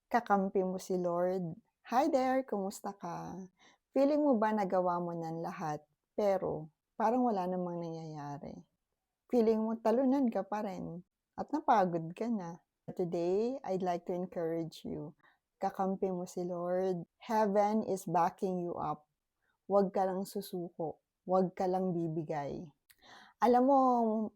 Kakampi mo si Lord. Hi there, kumusta ka? Feeling mo ba nagawa mo ng lahat, pero parang wala namang nangyayari? Feeling mo talunan ka pa rin at napagod ka na. Today, I'd like to encourage you. Kakampi mo si Lord. Heaven is backing you up. Huwag ka lang susuko. Huwag ka lang bibigay. Alam mo,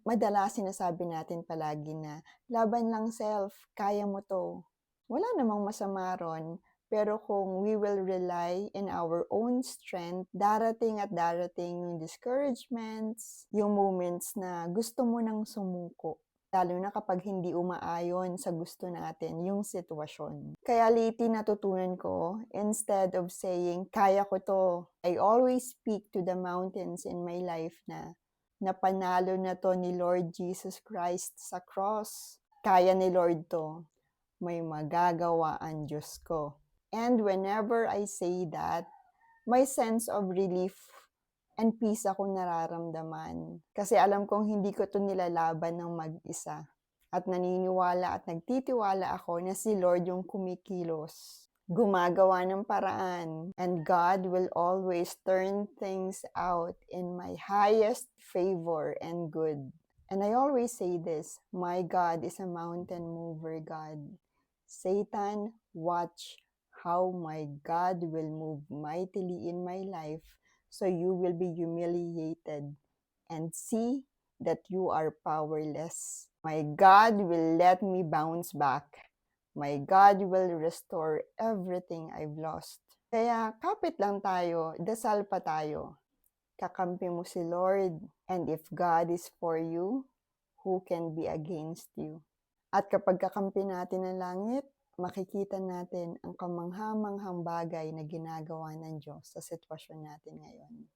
madalas sinasabi natin palagi na, "Laban lang self, kaya mo 'to." Wala namang masama ron, pero kung we will rely in our own strength, darating at darating yung discouragements, yung moments na gusto mo nang sumuko. Lalo na kapag hindi umaayon sa gusto natin yung sitwasyon. Kaya lately natutunan ko, instead of saying, "Kaya ko 'to," I always speak to the mountains in my life na napanalo na 'to ni Lord Jesus Christ sa cross. Kaya ni Lord 'to. May magagawa ang Diyos ko. And whenever I say that, may sense of relief and peace akong nararamdaman. Kasi alam kong hindi ko 'to nilalaban ng mag-isa. At naniniwala at nagtitiwala ako na si Lord yung kumikilos, gumagawa ng paraan, and God will always turn things out in my highest favor and good. And I always say this, my God is a mountain mover God. Satan, watch how my God will move mightily in my life so you will be humiliated and see that you are powerless. My God will let me bounce back. My God will restore everything I've lost. Kaya kapit lang tayo, dasal pa tayo. Kakampi mo si Lord. And if God is for you, who can be against you? At kapag kakampi natin ang langit, makikita natin ang kamangha-manghang bagay na ginagawa ng Diyos sa sitwasyon natin ngayon.